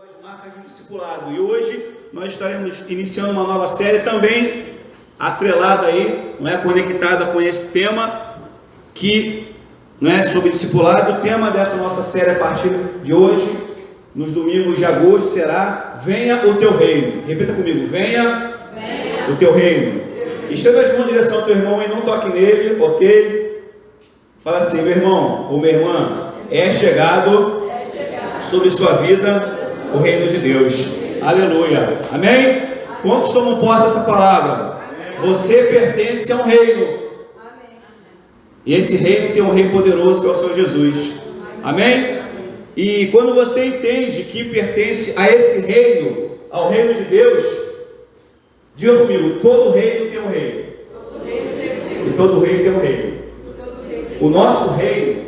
As marcas de discipulado. E hoje nós estaremos iniciando uma nova série também atrelada aí, não é, conectada com esse tema que, não é, sobre discipulado. O tema dessa nossa série a partir de hoje, nos domingos de agosto, será: venha o teu reino. Repita comigo: venha o teu reino. Estenda as mãos em direção ao teu irmão e não toque nele, ok? Fala assim: meu irmão ou minha irmã, é chegado sobre sua vida o reino de Deus. Aleluia. Amém? Quantos tomam posse dessa palavra? Você pertence a um reino. E esse reino tem um rei poderoso que é o Senhor Jesus. Amém? E quando você entende que pertence a esse reino, ao reino de Deus, diga comigo: todo reino tem um rei. E todo reino tem um rei. O nosso reino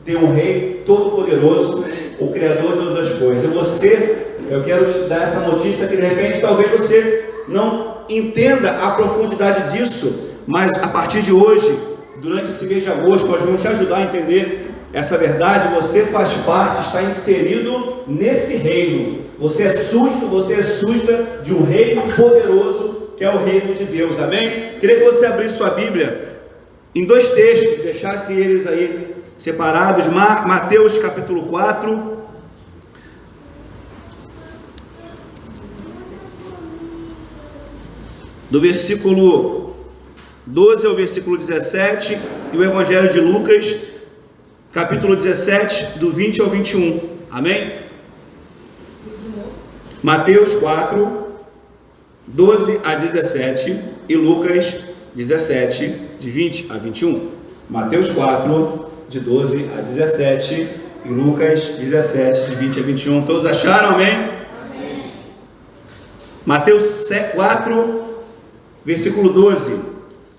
tem um rei todo poderoso, o Criador de todas as coisas. E eu quero te dar essa notícia que de repente talvez você não entenda a profundidade disso, mas a partir de hoje, durante esse mês de agosto, nós vamos te ajudar a entender essa verdade. Você faz parte, está inserido nesse reino. Você é súdita de um reino poderoso que é o reino de Deus. Amém? Queria que você abrisse sua Bíblia em dois textos, deixasse eles aí separados. Mateus capítulo 4, do versículo 12 ao versículo 17, e o Evangelho de Lucas, capítulo 17, do 20 ao 21. Amém? Mateus 4, 12 a 17, e Lucas 17, de 20 a 21. Mateus 4, de 12 a 17, e Lucas 17, de 20 a 21. Todos acharam? Amém? Amém. Mateus 4, versículo 12.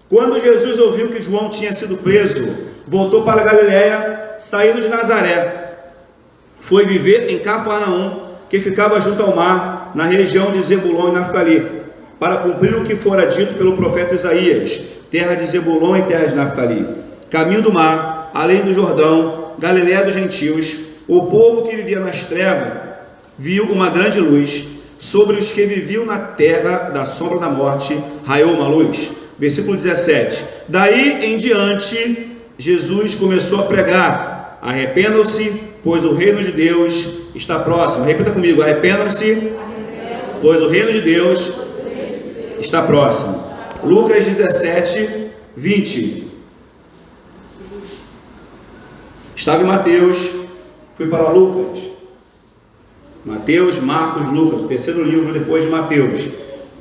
Quando Jesus ouviu que João tinha sido preso, voltou para Galiléia, saindo de Nazaré. Foi viver em Cafarnaum, que ficava junto ao mar, na região de Zebulon e Naftali, para cumprir o que fora dito pelo profeta Isaías: terra de Zebulon e terra de Naftali, caminho do mar, além do Jordão, Galiléia dos gentios. O povo que vivia nas trevas viu uma grande luz. Sobre os que viviam na terra da sombra da morte raiou uma luz. Versículo 17. Daí em diante Jesus começou a pregar: arrependam-se, pois o reino de Deus está próximo. Repita comigo: arrependam-se, pois o reino de Deus está próximo. Lucas 17, 20. Estava em Mateus, fui para Lucas. Mateus, Marcos, Lucas, o terceiro livro depois de Mateus.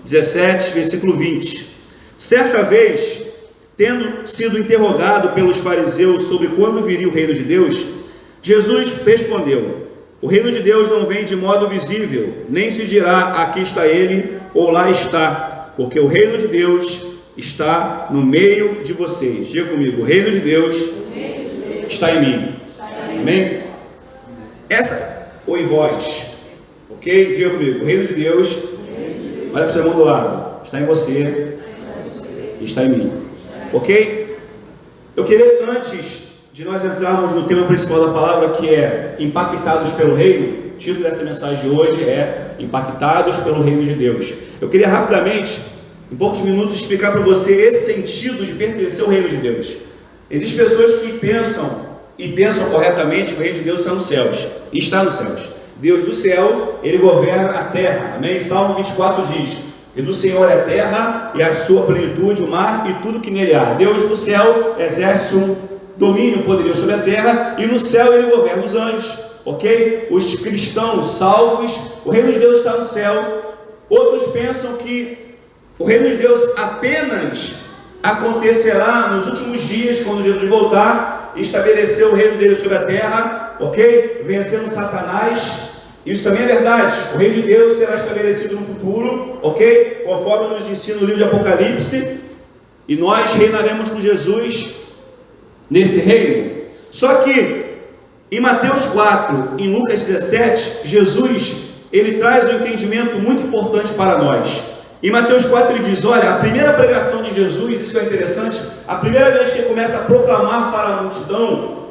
17, versículo 20. Certa vez, tendo sido interrogado pelos fariseus sobre quando viria o reino de Deus, Jesus respondeu: o reino de Deus não vem de modo visível, nem se dirá aqui está ele ou lá está, porque o reino de Deus está no meio de vocês. Diga comigo: o reino de Deus está em mim. Amém? Ou em vós, ok? Diga comigo: o reino de Deus, olha para o seu irmão do lado, está em você e está em mim, ok? Eu queria, antes de nós entrarmos no tema principal da palavra, que é impactados pelo reino, o título dessa mensagem de hoje é impactados pelo reino de Deus. Eu queria rapidamente, em poucos minutos, explicar para você esse sentido de pertencer ao reino de Deus. Existem pessoas que pensam corretamente que o reino de Deus está nos céus, e está nos céus. Deus do céu, ele governa a terra. Amém? Salmo 24 diz: e do Senhor é a terra e a sua plenitude, o mar e tudo que nele há. Deus do céu exerce um domínio poderoso sobre a terra, e no céu ele governa os anjos, ok? Os cristãos salvos, o reino de Deus está no céu. Outros pensam que o reino de Deus apenas acontecerá nos últimos dias, quando Jesus voltar e estabelecer o reino dele sobre a terra, ok? Vencendo Satanás. Isso também é verdade. O reino de Deus será estabelecido no futuro, ok? Conforme nos ensina o livro de Apocalipse, e nós reinaremos com Jesus nesse reino. Só que em Mateus 4, em Lucas 17, Jesus, ele traz um entendimento muito importante para nós. Em Mateus 4 ele diz: olha, a primeira pregação de Jesus, isso é interessante, a primeira vez que ele começa a proclamar para a multidão,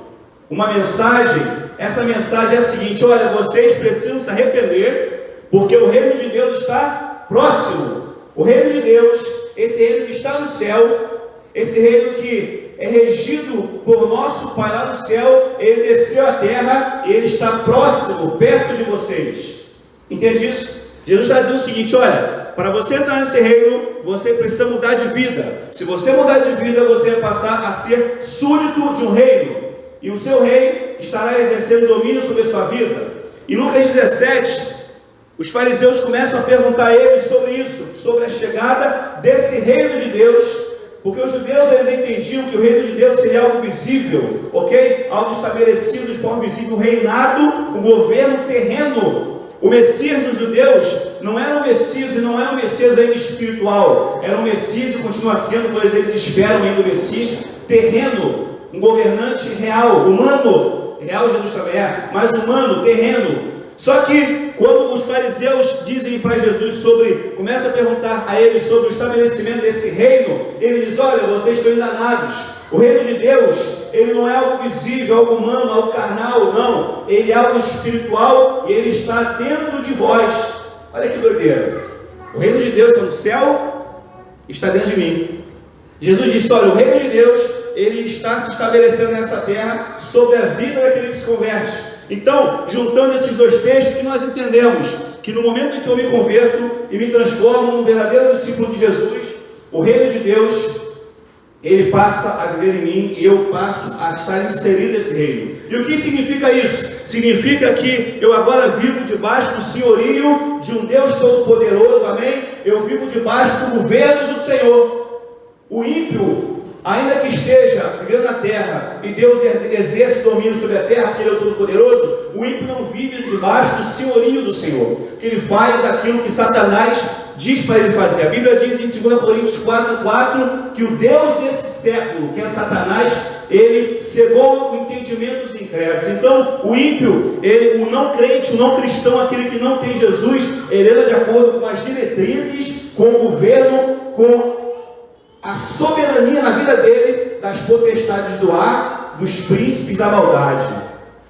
uma mensagem. Essa mensagem é a seguinte: olha, vocês precisam se arrepender, porque o reino de Deus está próximo. O reino de Deus, esse reino que está no céu, esse reino que é regido por nosso Pai lá no céu, ele desceu à terra e ele está próximo, perto de vocês. Entende isso? Jesus está dizendo o seguinte: olha, para você entrar nesse reino, você precisa mudar de vida. Se você mudar de vida, você vai passar a ser súdito de um reino, e o seu rei estará exercendo domínio sobre a sua vida. Em Lucas 17, os fariseus começam a perguntar a ele sobre isso, sobre a chegada desse reino de Deus, porque os judeus eles entendiam que o reino de Deus seria algo visível, ok? Algo estabelecido de forma visível, um reinado, um governo terreno. O Messias dos judeus não era um Messias, e não é um Messias ainda espiritual, era um Messias e continua sendo, pois eles esperam ainda o Messias terreno, um governante real, humano, real Jesus também é, mas humano, terreno. Só que quando os fariseus dizem para Jesus começa a perguntar a ele sobre o estabelecimento desse reino, ele diz: olha, vocês estão enganados. O reino de Deus, ele não é algo visível, algo humano, algo carnal, não. Ele é algo espiritual e ele está dentro de vós. Olha que doideira. O reino de Deus está no céu, está dentro de mim. Jesus disse: olha, o reino de Deus, ele está se estabelecendo nessa terra sobre a vida daquele que se converte. Então, juntando esses dois textos, que nós entendemos que no momento em que eu me converto e me transformo num verdadeiro discípulo de Jesus, o reino de Deus, ele passa a viver em mim e eu passo a estar inserido nesse reino. E o que significa isso? Significa que eu agora vivo debaixo do senhorio de um Deus todo-poderoso, amém? Eu vivo debaixo do governo do Senhor. O ímpio, ainda que esteja vivendo na terra e Deus exerce domínio sobre a terra, que ele é o Todo-Poderoso, o ímpio não vive debaixo do senhorio do Senhor, que ele faz aquilo que Satanás diz para ele fazer. A Bíblia diz em 2 Coríntios 4,4 que o Deus desse século, que é Satanás, ele cegou o entendimento dos incrédulos. Então, o ímpio, o não crente, o não cristão, aquele que não tem Jesus, ele anda de acordo com as diretrizes, com o governo, com a soberania na vida dele das potestades do ar, dos príncipes da maldade.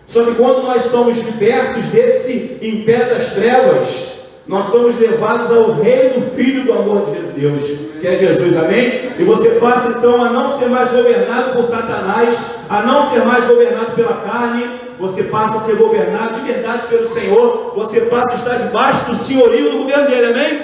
Só que quando nós somos libertos desse império das trevas, nós somos levados ao reino do Filho do amor de Deus, que é Jesus, amém? E você passa então a não ser mais governado por Satanás, a não ser mais governado pela carne, você passa a ser governado de verdade pelo Senhor, você passa a estar debaixo do senhorio do governo dele, amém?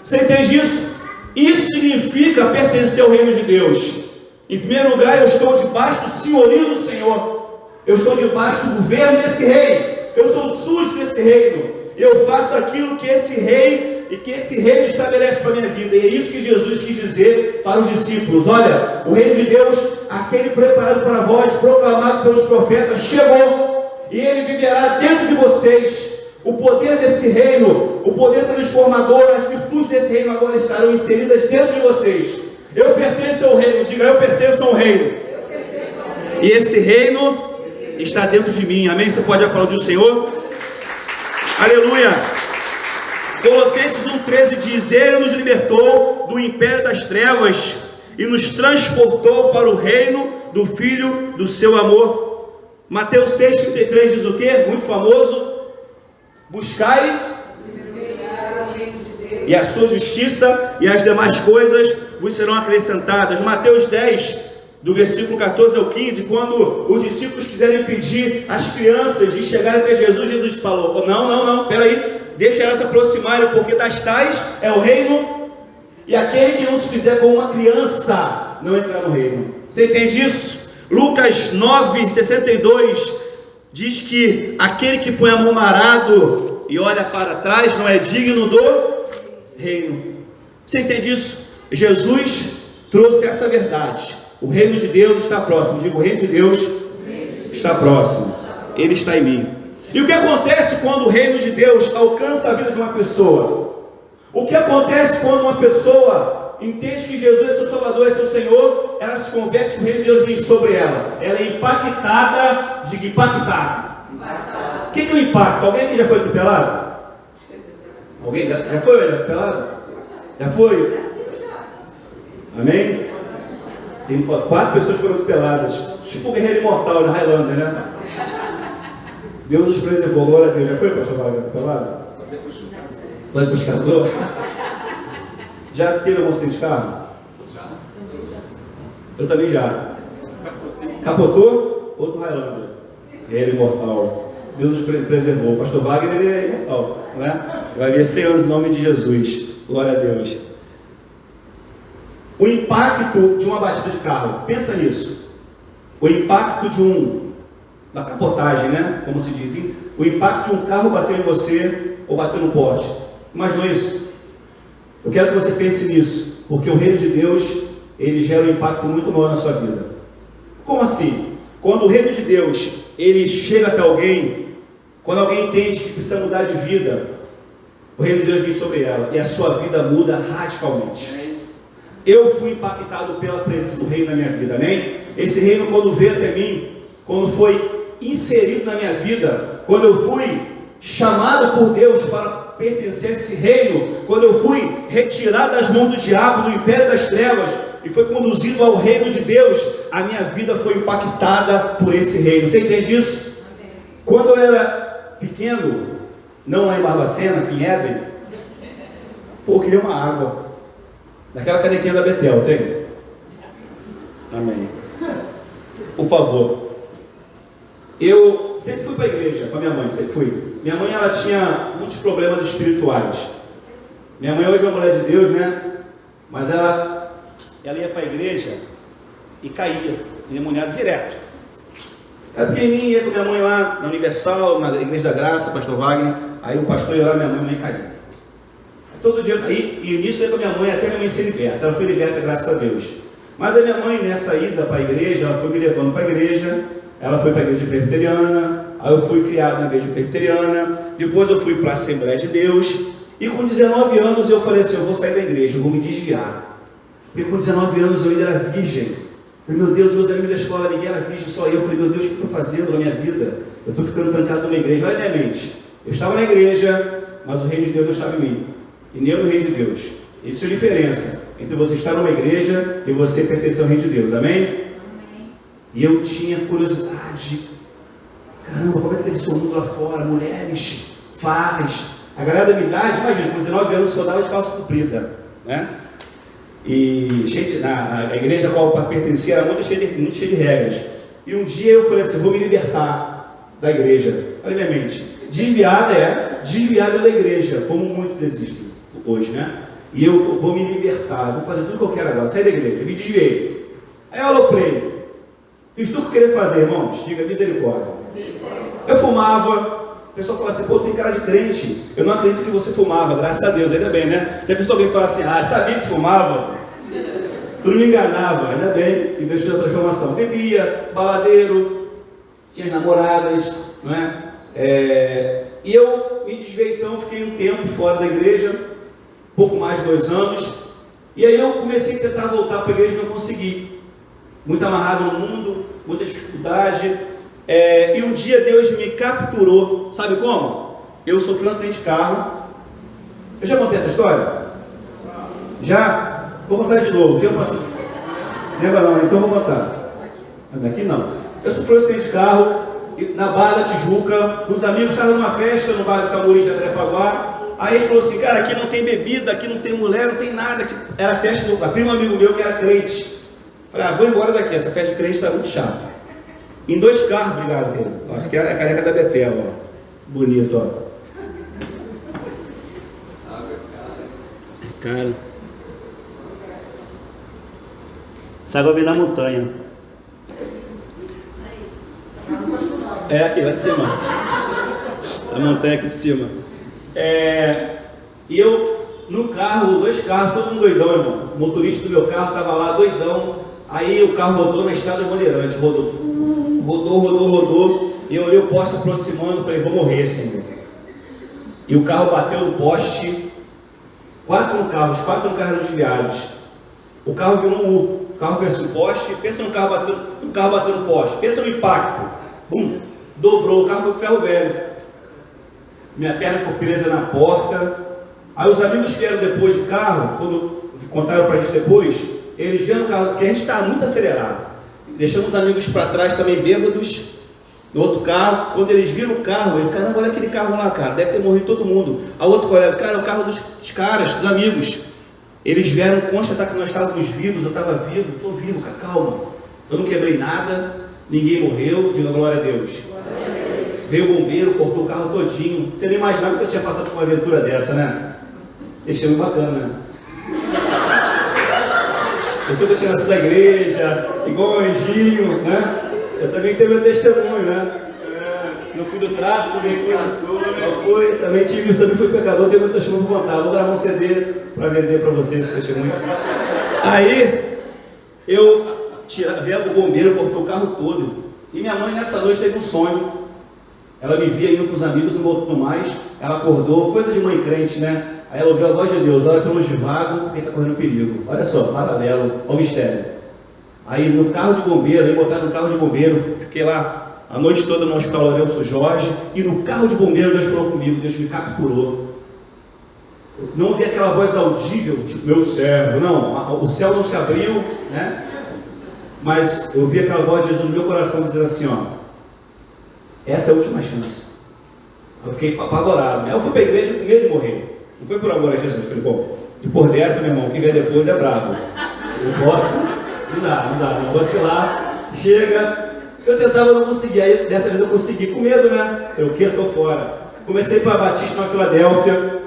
Você entende isso? Isso significa pertencer ao reino de Deus. Em primeiro lugar, eu estou debaixo do senhorio do Senhor. Eu estou debaixo do governo desse rei. Eu sou súdito desse reino. Eu faço aquilo que esse rei e que esse reino estabelece para a minha vida. E é isso que Jesus quis dizer para os discípulos: olha, o reino de Deus, aquele preparado para vós, proclamado pelos profetas, chegou, e ele viverá dentro de vocês. O poder desse reino, o poder transformador, as virtudes desse reino agora estarão inseridas dentro de vocês. Eu pertenço ao reino, diga: eu pertenço ao reino. E esse reino está dentro de mim, amém? Você pode aplaudir o Senhor? Aleluia! Colossenses 1,13 diz: ele nos libertou do império das trevas e nos transportou para o reino do Filho do seu amor. Mateus 6,33 diz o que? Muito famoso: buscai e a sua justiça, e as demais coisas vos serão acrescentadas. Mateus 10, do versículo 14 ao 15, quando os discípulos quiserem impedir as crianças de chegarem até Jesus, Jesus falou: não, peraí, deixa elas se aproximarem, porque das tais é o reino, e aquele que não se fizer como uma criança não entrará no reino. Você entende isso? Lucas 9,62 diz que aquele que põe a mão no arado e olha para trás não é digno do reino. Você entende isso? Jesus trouxe essa verdade. O reino de Deus está próximo. Digo, o reino de Deus está próximo. Ele está em mim. E o que acontece quando o reino de Deus alcança a vida de uma pessoa? O que acontece quando uma pessoa entende que Jesus é seu Salvador, é seu Senhor? Ela se converte, o reino de Deus vem sobre ela. Ela é impactada. Diga, impactada. O que é o impacto? Alguém aqui já foi atropelado? Alguém já foi atropelado? Já foi? Amém? Tem 4 pessoas foram atropeladas. Tipo o Guerreiro Imortal na Highlander, né? Deus nos preservou, glória a Deus. Já foi, pastor Wagner, atropelado? Só depois que casou? Já teve algum acidente de carro? Já. Eu também já. Capotou? Outro Highlander. Guerreiro Imortal. Deus nos preservou. O pastor Wagner, ele é imortal, não é? Vai ver 100 anos em nome de Jesus. Glória a Deus. O impacto de uma batida de carro. Pensa nisso. O impacto da capotagem, né? Como se diz. O impacto de um carro bater em você ou bater no poste. Imagina isso. Eu quero que você pense nisso. Porque o reino de Deus, ele gera um impacto muito maior na sua vida. Como assim? Quando o reino de Deus, ele chega até alguém, quando alguém entende que precisa mudar de vida, o reino de Deus vem sobre ela e a sua vida muda radicalmente. Eu fui impactado pela presença do reino na minha vida, amém? Esse reino, quando veio até mim, quando foi inserido na minha vida, quando eu fui chamado por Deus para pertencer a esse reino, quando eu fui retirado das mãos do diabo, do império das trevas, e foi conduzido ao reino de Deus, a minha vida foi impactada por esse reino. Você entende isso? Quando eu era pequeno, não lá em Barbacena, aqui em Éden, eu queria uma água. Daquela canequinha da Betel, tem? Amém. Por favor. Eu sempre fui para a igreja com a minha mãe, sempre fui. Minha mãe, ela tinha muitos problemas espirituais. Minha mãe hoje é uma mulher de Deus, né? Mas ela ia para a igreja e caía, endemoniada direto. Era pequenininha, ia com minha mãe lá na Universal, na Igreja da Graça, pastor Wagner. Aí o pastor ia lá, minha mãe caía. Todo dia aí, e nisso ia com a minha mãe, até minha mãe ser liberta. Ela foi liberta, graças a Deus. Mas a minha mãe, nessa ida para a igreja, ela foi me levando para a igreja. Ela foi para a igreja presbiteriana. Aí eu fui criado na igreja presbiteriana. Depois eu fui para a Assembleia de Deus. E com 19 anos eu falei assim: eu vou sair da igreja, eu vou me desviar. Porque com 19 anos eu ainda era virgem. Eu falei: meu Deus, meus amigos da escola, ninguém era virgem, só eu. Eu falei: meu Deus, o que eu estou fazendo na minha vida? Eu estou ficando trancado numa igreja. Olha a minha mente. Eu estava na igreja, mas o reino de Deus não estava em mim. E nem no reino de Deus. Isso é a diferença entre você estar numa igreja e você pertencer ao reino de Deus. Amém? Amém. E eu tinha curiosidade. Caramba, como é que deve ser o mundo lá fora? Mulheres, faz. A galera da minha idade, imagina, com 19 anos só dava de calça comprida, né? E a igreja a qual eu pertencia era muito cheia de regras. E um dia eu falei assim: vou me libertar da igreja. Olha minha mente. Desviada da igreja, como muitos existem hoje, né? E eu vou me libertar, vou fazer tudo que eu quero agora, sair da igreja, eu me desviei. Aí eu aloprei, fiz tudo que eu queria fazer, irmãos, diga misericórdia. Eu fumava, o pessoal fala assim: pô, tem cara de crente. Eu não acredito que você fumava, graças a Deus, ainda bem, né? Já pensou alguém falar assim: ah, sabia que fumava? Tu não me enganava, ainda bem, e Deus fez a transformação. Bebia, baladeiro, tinha namoradas, não é? E eu me desviei, então fiquei um tempo fora da igreja, pouco mais de 2 anos, e aí eu comecei a tentar voltar para a igreja e não consegui. Muito amarrado no mundo, muita dificuldade, e um dia Deus me capturou. Sabe como? Eu sofri um acidente de carro. Eu já contei essa história? Já? Vou contar de novo. Lembra não? Então vou contar. Mas aqui não. Eu sofri um acidente de carro na Barra da Tijuca. Os amigos estavam numa festa no bairro do Camuri de Jacarepaguá. Aí ele falou assim: cara, aqui não tem bebida, aqui não tem mulher, não tem nada. Era a festa do primo amigo meu que era crente. Falei: ah, vou embora daqui, essa festa de crente está muito chata. Em 2 carros, obrigado, Pedro. Nossa, que é a caneca da Betel, ó. Bonito, ó. Cara. Essa água vem da montanha. É aqui, lá de cima. A montanha aqui de cima. E eu, no carro, 2 carros, todo mundo doidão, irmão. O motorista do meu carro estava lá, doidão. Aí o carro rodou na estrada Bandeirante, rodou. E eu olhei o poste aproximando e falei: vou morrer, Senhor. E o carro bateu no poste. 4 no carro, os 4 no carro eram desviados. O carro virou um U. O carro fez o poste. Pensa no carro batendo no poste. Pensa no impacto. Bum! Dobrou. O carro foi ferro velho. Minha perna ficou presa na porta. Aí os amigos que vieram depois de carro, quando contaram para a gente depois, eles vendo o carro, porque a gente estava muito acelerado. Deixamos os amigos para trás também bêbados, no outro carro. Quando eles viram o carro, eles, caramba, olha aquele carro lá, cara, deve ter morrido todo mundo. A outro colega, cara, é o carro dos caras, dos amigos. Eles vieram constatar que nós estávamos vivos, eu estava vivo, estou vivo, cara, calma. Eu não quebrei nada, ninguém morreu, diga glória a Deus. Veio o bombeiro, cortou o carro todinho. Você não imaginava que eu tinha passado por uma aventura dessa, né? Testemunho bacana, né? Eu soube que eu tinha nascido da igreja, igual o anjinho, né? Eu também tenho meu testemunho, né? Não fui do tráfico, também fui pecador, tenho meu testemunho para contar. Vou gravar um CD para vender para vocês esse testemunho. Aí, veio o bombeiro, cortou o carro todo. E minha mãe nessa noite teve um sonho. Ela me via indo com os amigos, não voltou mais. Ela acordou, coisa de mãe crente, né? Aí ela ouviu a voz de Deus, olha pelo vago, quem está correndo perigo. Olha só, paralelo ao mistério. Aí no carro de bombeiro, aí botaram no carro de bombeiro, fiquei lá a noite toda no Hospital Lourenço Jorge, e no carro de bombeiro Deus falou comigo, Deus me capturou. Não ouvi aquela voz audível, tipo, meu servo, não, o céu não se abriu, né? Mas eu ouvi aquela voz de Jesus no meu coração dizendo assim, ó, essa é a última chance. Eu fiquei apavorado, né? Eu fui para a igreja com medo de morrer. Não foi por amor a Jesus, falei, bom, depois dessa, meu irmão, quem vier depois é bravo. Eu posso, não dá, não vacilar, chega. Eu tentava, não conseguia, aí dessa vez eu consegui, com medo, né? Eu estou fora. Comecei para Batista na Filadélfia,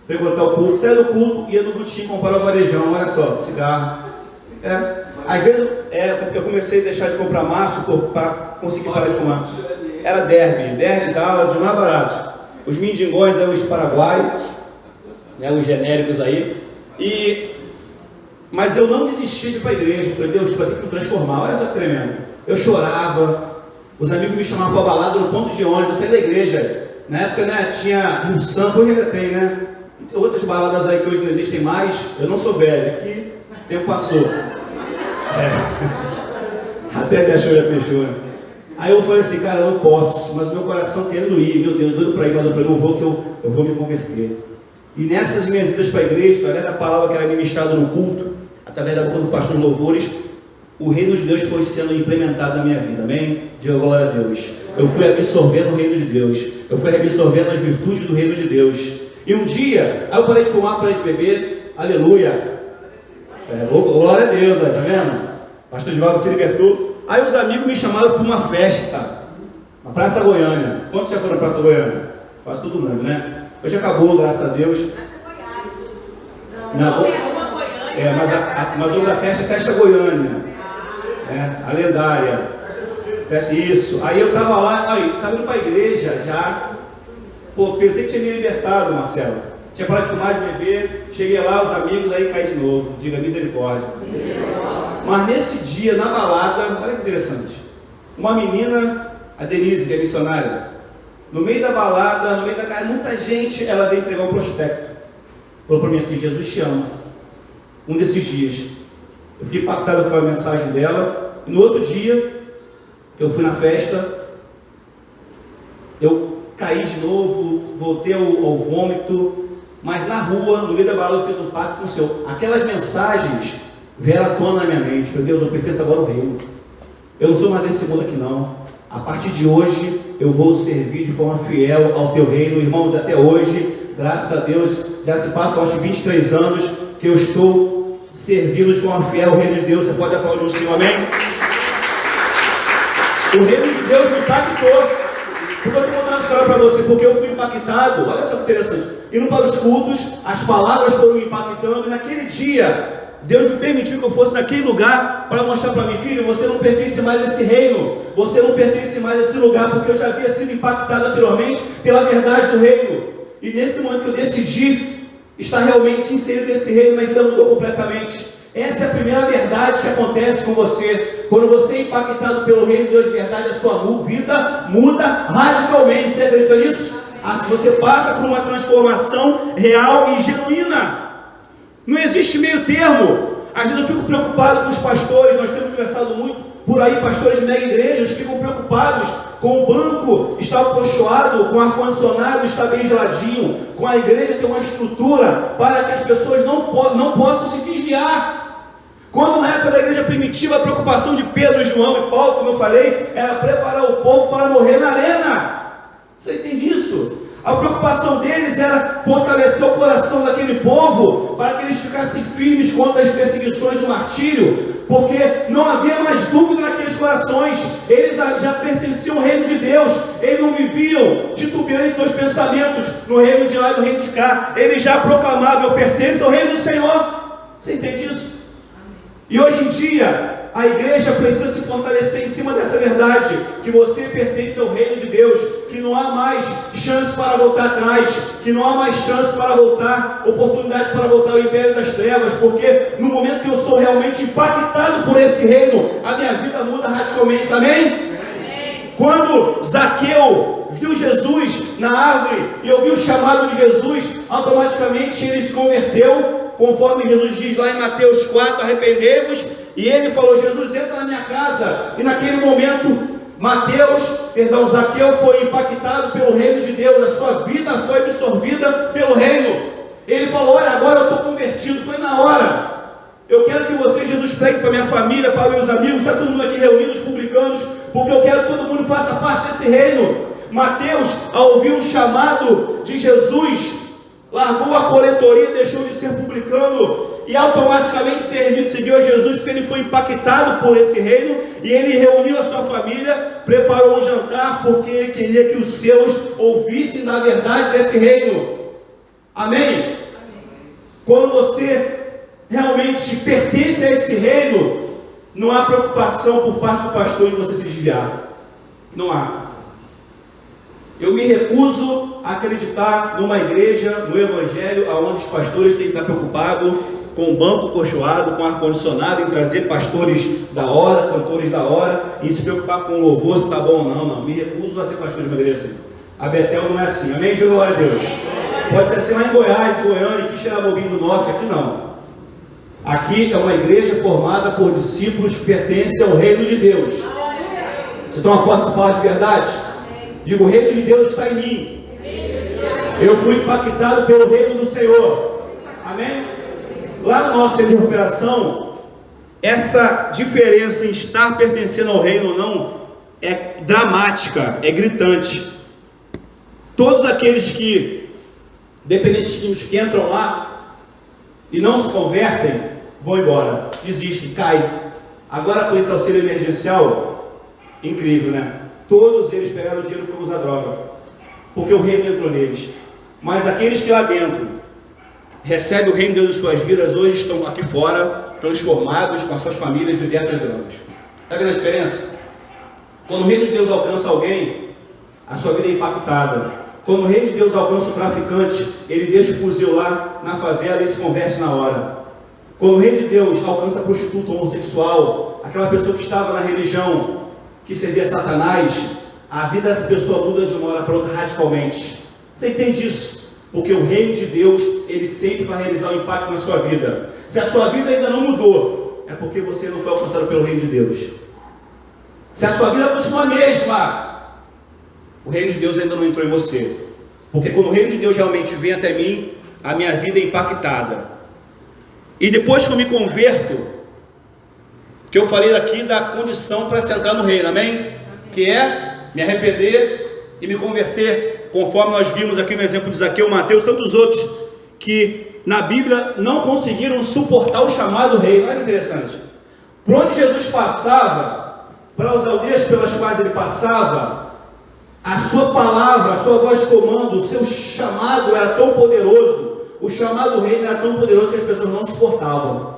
frequentar o culto, saia do culto, ia no Gutinho comprar o varejão, olha só, cigarro. Às vezes eu comecei a deixar de comprar maço para conseguir parar de fumar. Era Derby, Dallas, os mais baratos. Os mendigões, os paraguaios, né, os genéricos aí. Mas eu não desisti de ir para a igreja. Falei, Deus, vai ter que me transformar. Olha só que tremendo. Eu chorava, os amigos me chamavam para a balada no ponto de ônibus, eu saí da igreja. Na época, né, tinha Rio Santo, hoje ainda tem, né? Tem outras baladas aí que hoje não existem mais. Eu não sou velho, aqui o tempo passou. Até a minha show já fechou, né? Aí eu falei assim, cara, eu não posso, mas o meu coração querendo ir, meu Deus, doido para ir, mas eu falei, não vou, que eu vou me converter. E nessas minhas idas para a igreja, através da palavra que era ministrada no culto, através da boca do pastor Louvores, o reino de Deus foi sendo implementado na minha vida, amém? Diga glória a Deus. Eu fui absorvendo o reino de Deus, eu fui absorvendo as virtudes do reino de Deus. E um dia, aí eu parei de fumar, parei de beber, aleluia. Glória a Deus, tá vendo? Pastor Divaldo se libertou. Aí os amigos me chamaram para uma festa na Praça Goiânia. Quantos já foram na Praça Goiânia? Quase todo mundo, né? Hoje acabou, graças a Deus. Mas o da festa é Festa Goiânia. A lendária. Isso. Aí eu estava lá, estava indo para a igreja já. Pô, pensei que tinha me libertado, Marcelo. Tinha parado de fumar, de beber. Cheguei lá, os amigos, aí caí de novo. Diga misericórdia. Mas nesse dia, na balada, olha que interessante. Uma menina, a Denise, que é missionária, no meio da balada, no meio da casa, muita gente, ela veio entregar um prospecto. Falou para mim assim, Jesus te ama. Um desses dias. Eu fiquei impactado com a mensagem dela. E no outro dia, que eu fui na festa, eu caí de novo, voltei ao vômito, mas na rua, no meio da balada, eu fiz um pacto com o Senhor. Aquelas mensagens vieram à tona na minha mente. Falei, Deus, eu pertenço agora ao reino. Eu não sou mais desse mundo aqui não. A partir de hoje, eu vou servir de forma fiel ao teu reino. Irmãos, até hoje, graças a Deus, já se passam acho 23 anos que eu estou servindo de forma fiel ao reino de Deus. Você pode aplaudir o Senhor, amém? O reino de Deus me impactou. Eu vou te contar uma história para você, porque eu fui impactado. Olha só que interessante. Indo para os cultos, as palavras foram me impactando, e naquele dia, Deus me permitiu que eu fosse naquele lugar para mostrar para mim, filho, você não pertence mais a esse reino, você não pertence mais a esse lugar, porque eu já havia sido impactado anteriormente pela verdade do reino. E nesse momento que eu decidi estar realmente inserido nesse reino, minha vida mudou completamente. Essa é a primeira verdade que acontece com você. Quando você é impactado pelo reino de Deus de verdade, a sua vida muda radicalmente. Você acredita nisso? Assim você passa por uma transformação real e genuína. Não existe meio termo. Às vezes eu fico preocupado com os pastores. Nós temos conversado muito por aí, pastores de mega igrejas ficam preocupados com o banco estar acolchoado, com o ar-condicionado estar bem geladinho, com a igreja ter uma estrutura para que as pessoas não possam se desviar. Quando na época da igreja primitiva a preocupação de Pedro, João e Paulo, como eu falei, era preparar o povo para morrer na arena. Você entende isso? A preocupação deles era fortalecer o coração daquele povo para que eles ficassem firmes contra as perseguições e o martírio, porque não havia mais dúvida naqueles corações. Eles já pertenciam ao reino de Deus. Eles não viviam titubeando entre os pensamentos no reino de lá e no reino de cá. Eles já proclamavam: eu pertenço ao reino do Senhor. Você entende isso? E hoje em dia a igreja precisa se fortalecer em cima dessa verdade, que você pertence ao reino de Deus, que não há mais chance para voltar atrás, que não há mais chance para voltar, oportunidade para voltar ao império das trevas, porque no momento que eu sou realmente impactado por esse reino, a minha vida muda radicalmente. Amém? Amém. Quando Zaqueu viu Jesus na árvore e ouviu o chamado de Jesus, automaticamente ele se converteu, conforme Jesus diz lá em Mateus 4, arrependei-vos. E ele falou: Jesus, entra na minha casa. E naquele momento, Zaqueu foi impactado pelo reino de Deus. A sua vida foi absorvida pelo reino. Ele falou: olha, agora eu estou convertido. Foi na hora. Eu quero que você, Jesus, pregue para minha família, para meus amigos. Está todo mundo aqui reunido, os publicanos, porque eu quero que todo mundo faça parte desse reino. Mateus, ao ouvir o chamado de Jesus, largou a coletoria, deixou de ser publicano e automaticamente seguiu a Jesus, porque ele foi impactado por esse reino. E ele reuniu a sua família, preparou um jantar, porque ele queria que os seus ouvissem da verdade desse reino. Amém? Amém. Quando você realmente pertence a esse reino, não há preocupação por parte do pastor em você se desviar. Não há. Eu me recuso a acreditar numa igreja, no evangelho, onde os pastores têm que estar preocupados com o banco cochoado, com ar-condicionado, em trazer pastores da hora, cantores da hora, e se preocupar com o louvor, se está bom ou não. Não, me recuso a ser pastor de uma igreja assim. A Betel não é assim. Amém? Diga glória a Deus. Pode ser assim lá em Goiás, Goiânia, Quixeramobim do Norte. Aqui não. Aqui é uma igreja formada por discípulos que pertencem ao reino de Deus. Você toma posse da palavra de verdade? Digo, o reino de Deus está em mim. Eu fui impactado pelo reino do Senhor. Amém? Lá no nosso centro de recuperação, essa diferença em estar pertencendo ao reino ou não é dramática, é gritante. Todos aqueles que, dependentes químicos que entram lá e não se convertem, vão embora, desistem, caem. Agora com esse auxílio emergencial, incrível, né? Todos eles pegaram o dinheiro e foram usar droga, porque o reino entrou neles. Mas aqueles que lá dentro recebem o reino de Deus em suas vidas, hoje estão aqui fora, transformados, com as suas famílias, libertos das drogas. Está vendo a diferença? Quando o reino de Deus alcança alguém, a sua vida é impactada. Quando o reino de Deus alcança o traficante, ele deixa o fuzil lá na favela e se converte na hora. Quando o reino de Deus alcança a prostituta homossexual, aquela pessoa que estava na religião, que servia a Satanás, a vida dessa pessoa muda de uma hora para outra radicalmente. Você entende isso? Porque o reino de Deus, ele sempre vai realizar um impacto na sua vida. Se a sua vida ainda não mudou, é porque você não foi alcançado pelo reino de Deus. Se a sua vida continua a mesma, o reino de Deus ainda não entrou em você. Porque quando o reino de Deus realmente vem até mim, a minha vida é impactada. E depois que eu me converto, que eu falei aqui da condição para se entrar no reino, amém? Que é me arrepender e me converter, conforme nós vimos aqui no exemplo de Zaqueu, Mateus, tantos outros que na Bíblia não conseguiram suportar o chamado reino. Olha que interessante. Por onde Jesus passava, para as aldeias pelas quais ele passava, a sua palavra, a sua voz de comando, o seu chamado era tão poderoso, o chamado reino era tão poderoso que as pessoas não suportavam.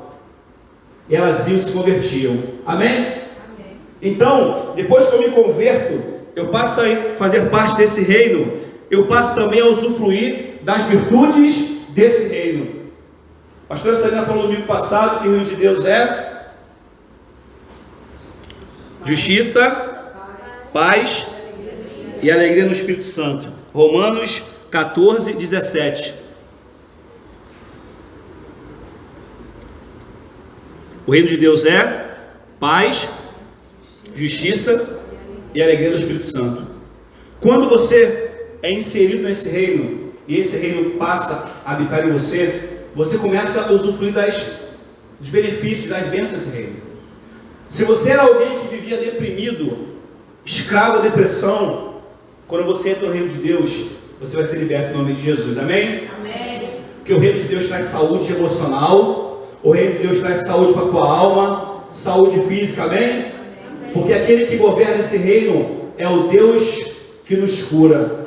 E elas iam se convertiam. Amém? Amém? Então, depois que eu me converto, eu passo a fazer parte desse reino, eu passo também a usufruir das virtudes desse reino. A pastora Salina falou no domingo passado que o reino de Deus é justiça, paz e alegria no Espírito Santo. Romanos 14, 17. O reino de Deus é paz, justiça e alegria do Espírito Santo. Quando você é inserido nesse reino, e esse reino passa a habitar em você, você começa a usufruir das dos benefícios, das bênçãos desse reino. Se você era alguém que vivia deprimido, escravo da depressão, quando você entra no reino de Deus, você vai ser liberto em nome de Jesus, amém? Amém. Porque o reino de Deus traz saúde emocional, o reino de Deus traz saúde para a tua alma, saúde física, amém? Porque aquele que governa esse reino é o Deus que nos cura,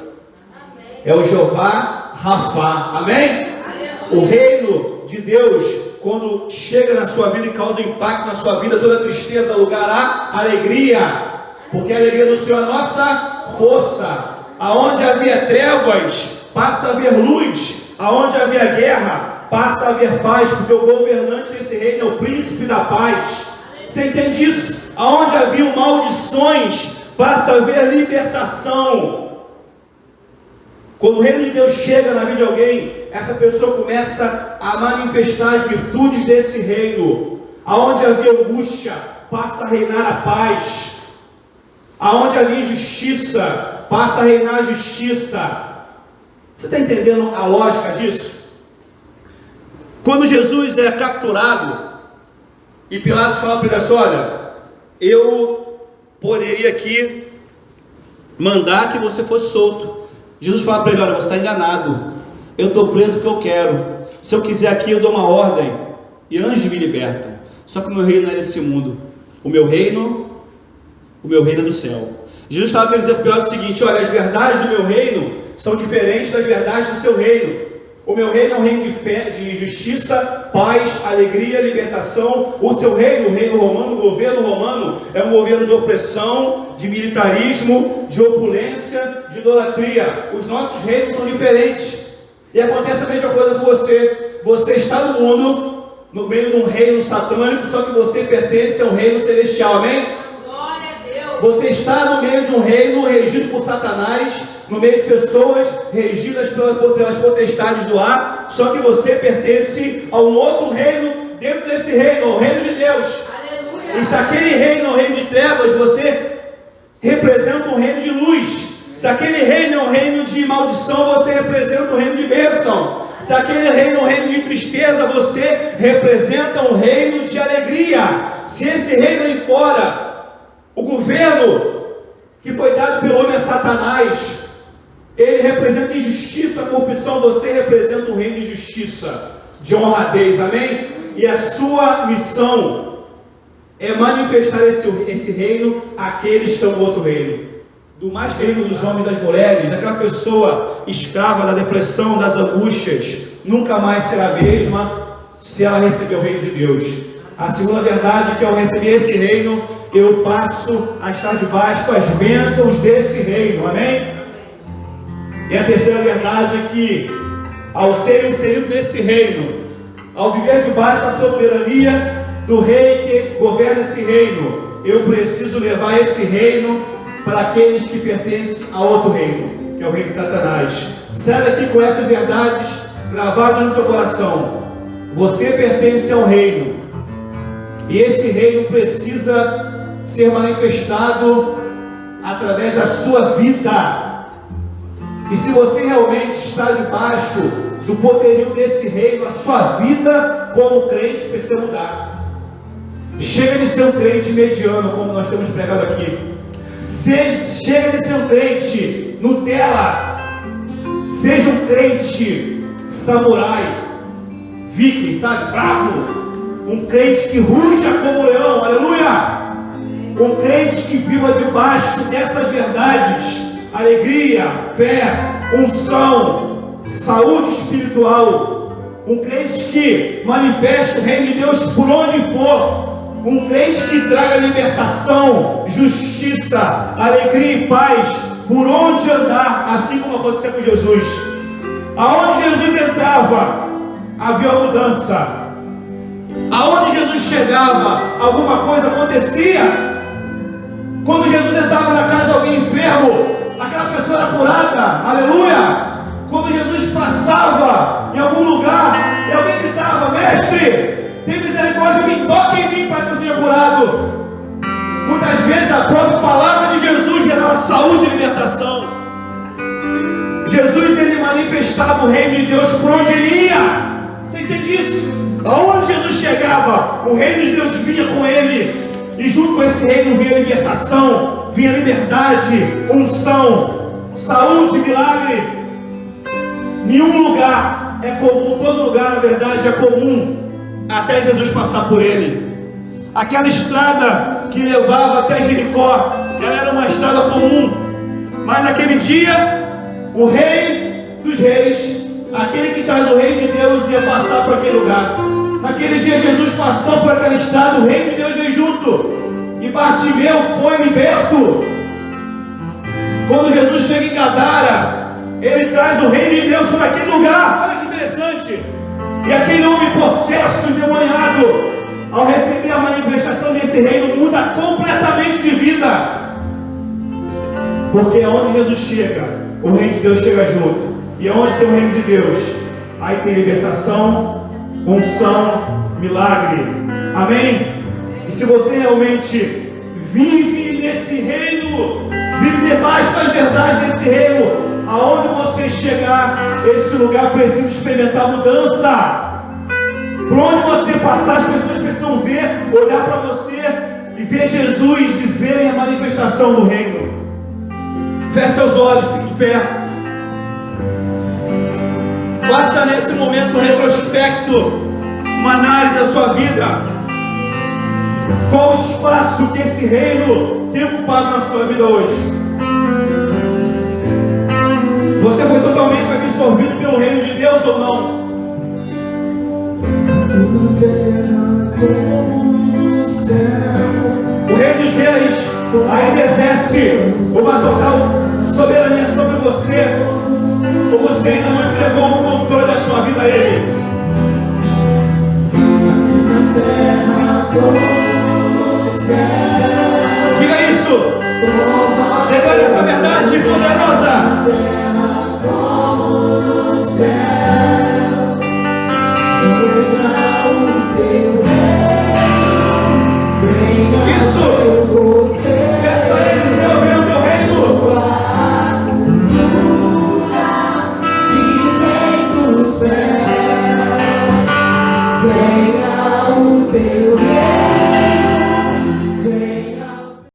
é o Jeová Rafá, amém? O reino de Deus, quando chega na sua vida e causa impacto na sua vida, toda tristeza lugará alegria, porque a alegria do Senhor é a nossa força. Aonde havia trevas, passa a haver luz. Aonde havia guerra, passa a haver paz, porque o governante desse reino é o príncipe da paz. Você entende isso? Aonde haviam maldições, passa a haver libertação. Quando o reino de Deus chega na vida de alguém, essa pessoa começa a manifestar as virtudes desse reino. Aonde havia angústia, passa a reinar a paz. Aonde havia injustiça, passa a reinar a justiça. Você está entendendo a lógica disso? Quando Jesus é capturado e Pilatos fala para ele assim: olha, eu poderia aqui mandar que você fosse solto. Jesus fala para ele: olha, você está enganado, eu estou preso porque eu quero. Se eu quiser aqui, eu dou uma ordem e anjos me libertam. Só que o meu reino não é desse mundo. O meu reino é do céu. Jesus estava querendo dizer para Pilatos o seguinte: olha, as verdades do meu reino são diferentes das verdades do seu reino. O meu reino é um reino de fé, de justiça, paz, alegria, libertação. O seu reino, o reino romano, o governo romano, é um governo de opressão, de militarismo, de opulência, de idolatria. Os nossos reinos são diferentes. E acontece a mesma coisa com você. Você está no mundo, no meio de um reino satânico, só que você pertence ao reino celestial, amém? Glória a Deus. Você está no meio de um reino regido por Satanás, no meio de pessoas regidas pelas potestades do ar, só que você pertence a um outro reino dentro desse reino, ao reino de Deus. Aleluia. E se aquele reino é um reino de trevas, você representa um reino de luz. Se aquele reino é um reino de maldição, você representa um reino de bênção. Se aquele reino é um reino de tristeza, você representa um reino de alegria. Se esse reino aí fora, o governo que foi dado pelo homem a Satanás, ele representa injustiça, corrupção, você representa um reino de justiça, de honradez, amém? E a sua missão é manifestar esse reino àqueles que estão no outro reino. Do mais terrível dos homens e das mulheres, daquela pessoa escrava da depressão, das angústias, nunca mais será a mesma se ela receber o reino de Deus. A segunda verdade é que ao receber esse reino, eu passo a estar debaixo das bênçãos desse reino, amém? E a terceira verdade é que, ao ser inserido nesse reino, ao viver debaixo da soberania do rei que governa esse reino, eu preciso levar esse reino para aqueles que pertencem a outro reino, que é o reino de Satanás. Sai daqui com essas verdades gravadas no seu coração. Você pertence ao reino, e esse reino precisa ser manifestado através da sua vida. E se você realmente está debaixo do poderio desse reino, a sua vida como crente precisa mudar. Chega de ser um crente mediano, como nós temos pregado aqui. Chega de ser um crente Nutella. Seja um crente samurai, viking, sabe? Bravo. Um crente que ruja como leão, aleluia. Um crente que viva debaixo dessas verdades: alegria, fé, unção, saúde espiritual. Um crente que manifeste o reino de Deus por onde for. Um crente que traga libertação, justiça, alegria e paz por onde andar, assim como aconteceu com Jesus. Aonde Jesus entrava, havia mudança. Aonde Jesus chegava, alguma coisa acontecia. Quando Jesus entrava na casa de alguém enfermo, aquela pessoa era curada, aleluia. Quando Jesus passava em algum lugar e alguém gritava: mestre, tem misericórdia de mim, toque em mim para que eu seja curado. Muitas vezes a própria palavra de Jesus gerava saúde e libertação. Jesus, ele manifestava o reino de Deus por onde ele ia. Você entende isso? Aonde Jesus chegava, o reino de Deus vinha com ele, e junto com esse reino vinha libertação, vinha liberdade, unção, saúde, milagre. Nenhum lugar é comum, todo lugar na verdade é comum, até Jesus passar por ele. Aquela estrada que levava até Jericó, ela era uma estrada comum, mas naquele dia, o Rei dos Reis, aquele que traz o reino de Deus, ia passar por aquele lugar. Naquele dia Jesus passou por aquela estrada, o reino de Deus veio junto, e Bartimeu foi liberto. Quando Jesus chega em Gadara, ele traz o reino de Deus sobre aquele lugar. Olha que interessante. E aquele homem possesso, endemoniado, ao receber a manifestação desse reino, muda completamente de vida. Porque onde Jesus chega, o reino de Deus chega junto. E onde tem o reino de Deus, aí tem libertação, unção, milagre. Amém? E se você realmente vive nesse reino, vive debaixo das verdades desse reino, aonde você chegar, esse lugar precisa experimentar mudança. Por onde você passar, as pessoas precisam ver, olhar para você e ver Jesus e verem a manifestação do reino. Feche seus olhos, fique de pé. Faça nesse momento um retrospecto, uma análise da sua vida. Qual o espaço que esse reino tem ocupado na sua vida hoje? Você foi totalmente absorvido pelo reino de Deus ou não? O Rei dos Reis ainda exerce uma total soberania sobre você, ou você ainda não entregou o controle da sua vida a Ele? Diga isso, declare essa verdade poderosa. Isso, peça a Ele, Senhor, venha o teu reino. Que vem do céu.